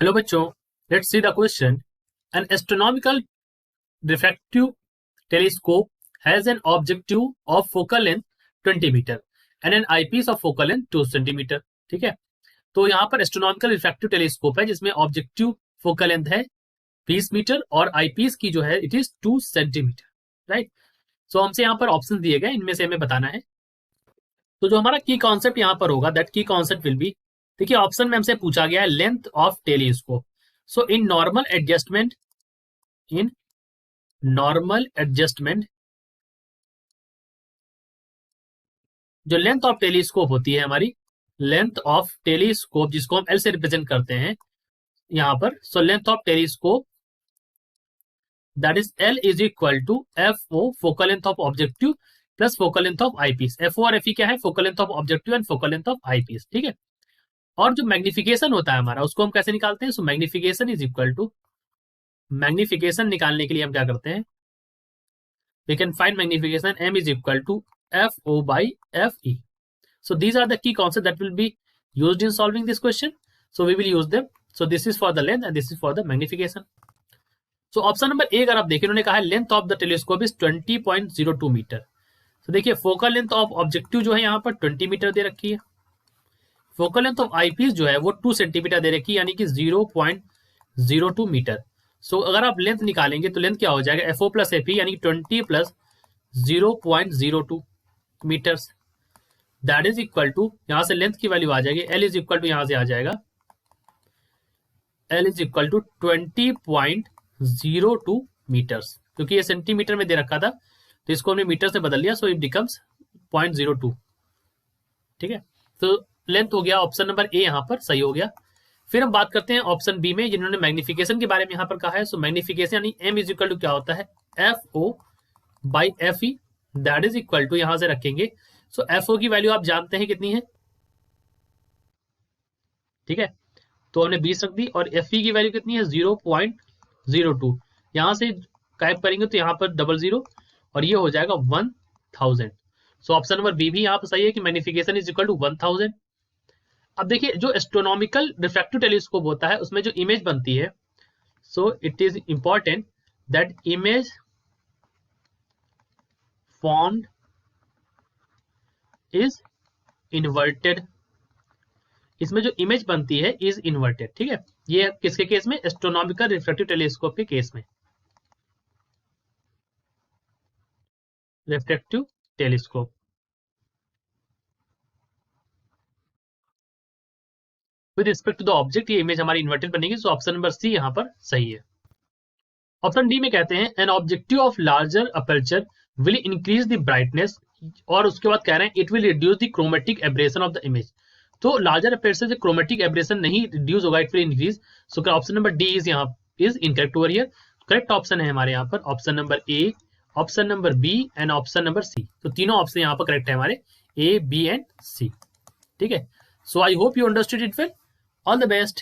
Hello बच्चों, let's see the question. An astronomical refractive telescope has an objective of focal length 20 metre and an eyepiece of focal length 2 centimetre. ठीक है, तो यहाँ पर astronomical refractive telescope है जिसमें objective focal length है 20 metre और आईपीस की जो है इट इज 2 सेंटीमीटर. राइट. सो हमसे यहाँ पर ऑप्शन दिए गए, इनमें से हमें बताना है. तो जो हमारा की कॉन्सेप्ट यहाँ पर होगा, दैट की कॉन्सेप्ट विल बी, देखिए ऑप्शन में हमसे पूछा गया है length of telescope. So in normal adjustment जो लेंथ ऑफ टेलीस्कोप होती है हमारी, लेंथ ऑफ टेलीस्कोप जिसको हम एल से रिप्रेजेंट करते हैं यहां पर. So length of telescope that is L is equal to f o focal length of objective plus focal length of eyepiece. F o और एफ ई क्या है? Focal length of objective and focal length of eyepiece. ठीक है, और जो magnification होता है हमारा उसको हम कैसे निकालते हैं? So magnification is equal to, magnification निकालने के लिए हम क्या करते हैं? We can find magnification m is equal to FO by FE. So these are the key concepts that will be used in solving this question. So we will use them. So this is for the length and this is for the magnification. So option number A अगर आप देखें, उन्होंने कहा है length of the telescope is 20.02 metre. तो देखिए focal length of objective जो है यहाँ पर 20 मीटर दे रखी है. फोकल लेंथ ऑफ आईपीस जो है वो 2 सेंटीमीटर दे रखी है, यानी कि 0.02 मीटर. सो अगर आप लेंथ निकालेंगे तो लेंथ क्या हो जाएगा? F o plus f e, यानी 20 प्लस 0.02 metres. That is equal to, यहां से लेंथ की वैल्यू आ जाएगी, एल इज इक्वल टू, यहां से आ जाएगा L is equal to 20.02 metres. क्योंकि ये सेंटीमीटर में दे रखा था तो इसको हमने मीटर से बदल लिया, सो इट बिकम्स 0.02. ठीक है, तो लेंथ हो गया ऑप्शन नंबर ए, यहां पर सही हो गया. फिर हम बात करते हैं ऑप्शन बी में, जिन्होंने मैग्निफिकेशन के बारे में यहाँ पर कहा है. सो मैग्निफिकेशन यानी एम इज इक्वल टू क्या होता है? F o by f e. That is equal to, यहां से रखेंगे. सो एफ ओ की वैल्यू आप जानते हैं कितनी है? ठीक है, तो हमने 20 रख दी. और एफ ई की वैल्यू कितनी है? 0.02. यहां से टाइप करेंगे तो यहाँ पर 00 और ये हो जाएगा 1000. सो ऑप्शन नंबर बी भी यहाँ पर सही है कि मैग्निफिकेशन इज इक्वल टू 1000. अब देखिए जो एस्ट्रोनॉमिकल रिफ्रैक्टिव टेलीस्कोप होता है उसमें जो इमेज बनती है, so it is important that image formed is inverted. इसमें जो इमेज बनती है इज इन्वर्टेड. ठीक है, ये किसके केस में? एस्ट्रोनॉमिकल रिफ्रैक्टिव टेलीस्कोप के केस में. Refractive telescope with respect to the object, ये इमेज हमारी इन्वर्टेड बनेगी. सो ऑप्शन नंबर सी यहां पर सही है. ऑप्शन डी में कहते हैं an objective of larger aperture will increase the brightness, और उसके बाद कह रहे हैं it will reduce the chromatic aberration of the image. तो लार्जर अपर्चर से क्रोमेटिक एब्रेशन नहीं रिड्यूस होगा, it will increase. So option number D is यहाँ is incorrect over here. Correct option है हमारे यहाँ पर option number A, option number B and option number C. तो तीनों ऑप्शन यहाँ पर करेक्ट है हमारे, ए, बी एंड सी. ठीक है, so I hope you understood it well. All the best.